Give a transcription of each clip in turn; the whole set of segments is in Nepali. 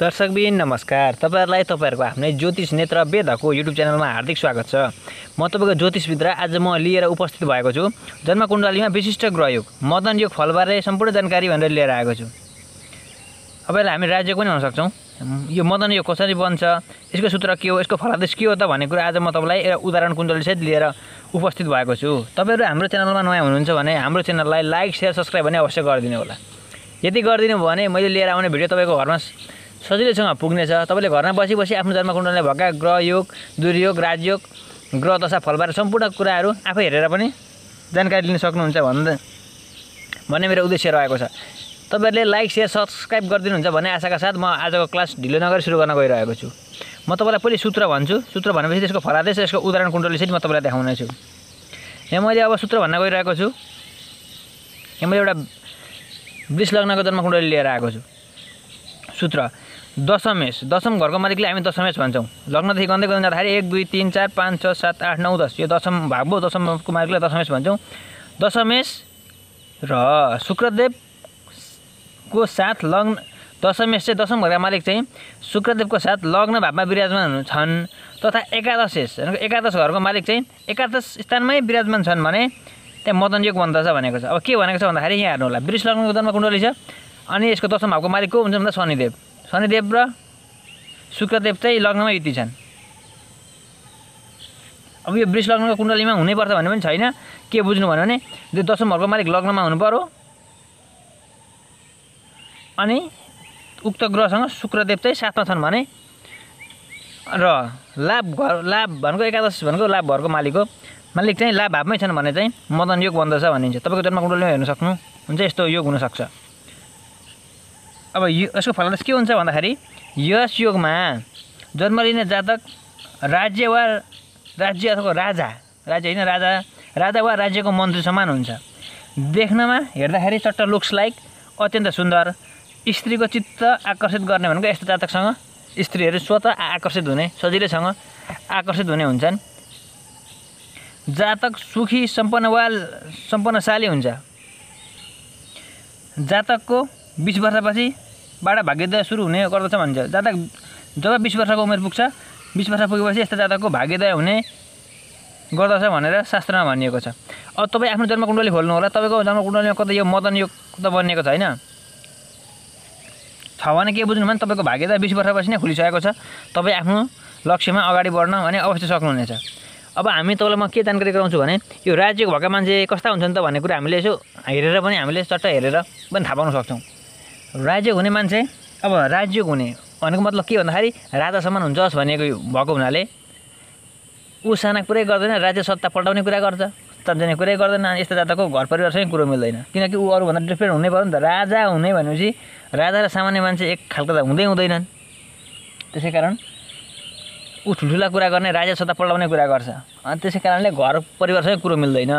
दर्शकबिन नमस्कार। तपाईहरुलाई तपाईहरुको आफ्नै ज्योतिष नेत्र वेदको युट्युब च्यानलमा हार्दिक स्वागत छ। म तपाईको ज्योतिष मित्र आज म लिएर उपस्थित भएको छु जन्म कुण्डलीमा विशिष्ट ग्रहयोग मदन योग फलबारे सम्पूर्ण जानकारी भनेर लिएर आएको छु। अब हामी राज्य पनि हुन सक्छौं। यो मदन योग कसरी बन्छ, यसको सूत्र के हो, यसको फलादेश के हो त भन्ने कुरा आज म तपाईलाई एउटा उदाहरण कुण्डली सहित लिएर उपस्थित भएको छु। तपाईहरु हाम्रो च्यानलमा नयाँ हुनुहुन्छ भने हाम्रो च्यानललाई लाइक शेयर सब्स्क्राइब भने अवश्य गरिदिनु होला। यदि गरिदिनु भयो भने मैले लिएर आउने भिडियो तपाईको घरमा सजिलैसँग पुग्नेछ। तपाईले घरमा बसी आफ्नो जन्म कुण्डलीमा भएका ग्रह योग, दुर्योग, राजयोग, ग्रह दशा फलबारे सम्पूर्ण कुराहरू आफै हेरेर पनि जानकारी लिन सक्नुहुन्छ भन्ने मेरो उद्देश्य रहेको छ। तपाईहरुले लाइक शेयर सब्स्क्राइब गरिदिनुहुन्छ भन्ने आशाका साथ म आजको क्लास ढिलो नगरी सुरु गर्न गइरहेको छु। म तपाईलाई पहिले सूत्र भन्छु। सूत्र भनेपछि त्यसको फलादेश यसको उदाहरण कुण्डली सहित म तपाईलाई देखाउने छु। यहाँ मैले अब सूत्र भन्न गइरहेको छु। यहाँ मैले एउटा वृष लग्नको जन्म कुण्डली लिएर आएको छु। सूत्र दशमेश, दशम घरको मालिकले हामी दशमेश भन्छौं। लग्नदेखि गन्दै गन्दै जाँदाखेरि 1 2 3 4 5 6 7 8 9 10 यो दशम भाग भयो। दशमको मालिकलाई दशमेश भन्छौं। दशमेश र शुक्रदेवको साथ लग्न, दशमेश चाहिँ दशम घरका मालिक चाहिँ शुक्रदेवको साथ लग्न भावमा विराजमान छन् तथा एकादशेश एकादश घरको मालिक चाहिँ एकादश स्थानमै विराजमान छन् भने त्यहाँ मदन योग बन्दछ भनेको छ। अब के भनेको छ भन्दाखेरि यहाँ हेर्नु होला, वृष लग्नको जन्म कुण्डली छ अनि यसको दशम भावको मालिक को हुन्छ भन्दा शनिदेव। शनिदेव र शुक्रदेव चाहिँ लग्नमा युति छन्। अब यो वृष लग्नको कुण्डलीमा हुनैपर्छ भन्ने पनि छैन। के बुझ्नु भन्यो भने यो दशम घरको मालिक लग्नमा हुनु पर्यो अनि उक्त ग्रहसँग शुक्रदेव चाहिँ साथमा छन् भने र लाभ भनेको एकादश भनेको लाभ घरको मालिक चाहिँ लाभ भावमै छन् भने चाहिँ मदन योग बन्दछ भनिन्छ। तपाईको जन्म कुण्डलीमा हेर्न सक्नुहुन्छ यस्तो योग हुन सक्छ। अब यसको फलादेश के हुन्छ भन्दाखेरि यस योगमा जन्म लिने जातक राज्य अथवा राजा वा राज्यको मन्त्री समान हुन्छ। देख्नमा हेर्दाखेरि चट्ट लुक्स लाइक अत्यन्त सुन्दर, स्त्रीको चित्त आकर्षित गर्ने भनेको यस्तो जातकसँग स्त्रीहरू स्वतः आकर्षित हुने, सजिलैसँग आकर्षित हुने हुन्छन्। जातक सुखी सम्पन्नशाली हुन्छ। जातकको 20 वर्षपछिबाट भाग्योदय सुरु हुने गर्दछ भन्छ। जातक जब 20 वर्षको उमेर पुग्छ, 20 वर्ष पुगेपछि यस्तो जातकको भाग्योदय हुने गर्दछ भनेर शास्त्रमा भनिएको छ। अब तपाई आफ्नो जन्म कुण्डली खोल्नु होला। तपाईको जन्म कुण्डलीमा कतै यो मदन योग त बनिएको छैन छ भने के बुझ्नु भने तपाईको भाग्योदय 20 वर्षपछि नै खुलिसकेको छ। तपाई आफ्नो लक्ष्यमा अगाडि बढ्न भने अवश्य सक्नुहुनेछ। अब हामी तपाईलाई म के जानकारी गराउँछु भने यो राज्य भएका मान्छे कस्ता हुन्छन् त भन्ने कुरा हामीले यसो हेरेर पनि हामीले चट्ट हेरेर पनि थाहा पाउन सक्छौं। राज्य हुने मान्छे, अब राज्य हुने भनेको मतलब के भन्दाखेरि राजा समान हुन्छस् भनेको भएको हुनाले ऊ साना कुरै गर्दैन, राज्य सत्ता पल्टाउने कुरा गर्छ, तन्जने कुरै गर्दैन। यस्तो जातकको घर परिवारसँग कुरो मिल्दैन, किनकि ऊ अरूभन्दा डिफ्रेन्ट हुनै पर्यो नि त। राजा हुने भनेपछि राजा र सामान्य मान्छे एक खालको त हुँदैनन्। त्यसैकारण ऊ ठुल्ठुला कुरा गर्ने, राज्य सत्ता पल्टाउने कुरा गर्छ। अनि त्यसै कारणले घर परिवारसँग कुरो मिल्दैन।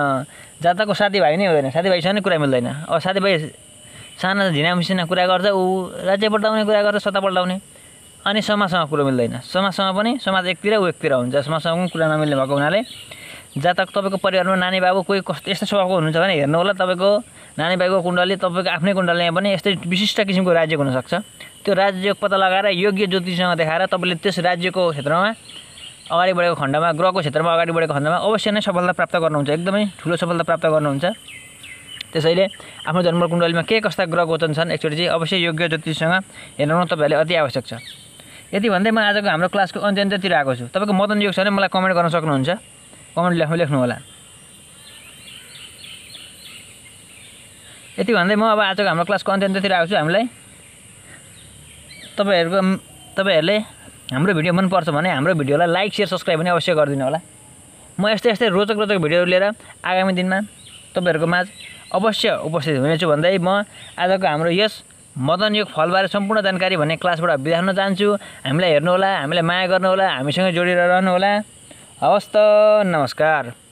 जातकको साथीभाइ नै हुँदैन, साथीभाइसँग नै कुरा मिल्दैन। अब साथीभाइ साना झिनामिसिना कुरा गर्छ, ऊ राज्य पल्टाउने कुरा गर्छ, सत्ता पल्टाउने। अनि समाजसँग कुरो मिल्दैन। समाजसँग पनि समाज एकतिर ऊ एकतिर हुन्छ। समाजसँग पनि कुरा नमिल्ने भएको हुनाले जातक तपाईको परिवारमा नानी बाबु कोही कस्तो यस्तो स्वभावको हुनुहुन्छ भने हेर्नु होला। तपाईको नानी बाबुको कुण्डली तपाईको आफ्नै कुण्डलीमा पनि यस्तै विशिष्ट किसिमको राज्य हुन सक्छ। त्यो राज्य पत्ता लगाएर योग्य ज्योतिषसँग देखाएर तपाईले त्यस राज्यको क्षेत्रमा अगाडि बढेको खण्डमा, ग्रहको क्षेत्रमा अगाडि बढेको खण्डमा अवश्य नै सफलता प्राप्त गर्नुहुन्छ। एकदमै ठुलो सफलता प्राप्त गर्नुहुन्छ। त्यसैले आफ्नो जन्म कुण्डलीमा के कस्ता ग्रह गोचर छन् एकचोटि चाहिँ अवश्य योग्य ज्योतिषसँग हेर्नु तपाईहरुले अति आवश्यक छ। यति भन्दै म आजको हाम्रो क्लासको अन्त्यतिर आएको छु। तपाईको मदन योग छ भने मलाई कमेन्ट गर्न सक्नुहुन्छ। कमेन्ट लेख्नु होला। यति भन्दै म अब आजको हाम्रो क्लासको अन्त्यतिर आएको छु। हामीलाई तपाईहरुले हाम्रो भिडियो मन पर्छ भने हाम्रो भिडियोलाई लाइक शेयर सब्स्क्राइब पनि अवश्य गरिदिनु होला। म यस्तै रोचक भिडियोहरु लिएर आगामी दिनमा तपाईहरुको माझ अवश्य उपस्थित हुनेछु भन्दै म आजको हाम्रो यस मदन योग फलबारे सम्पूर्ण जानकारी भन्ने क्लासबाट बिदा हुन चाहन्छु। हामीलाई हेर्नु होला, हामीलाई माया गर्नु होला, हामीसँग जोडिएर रहनु होला। हवस् त, नमस्कार।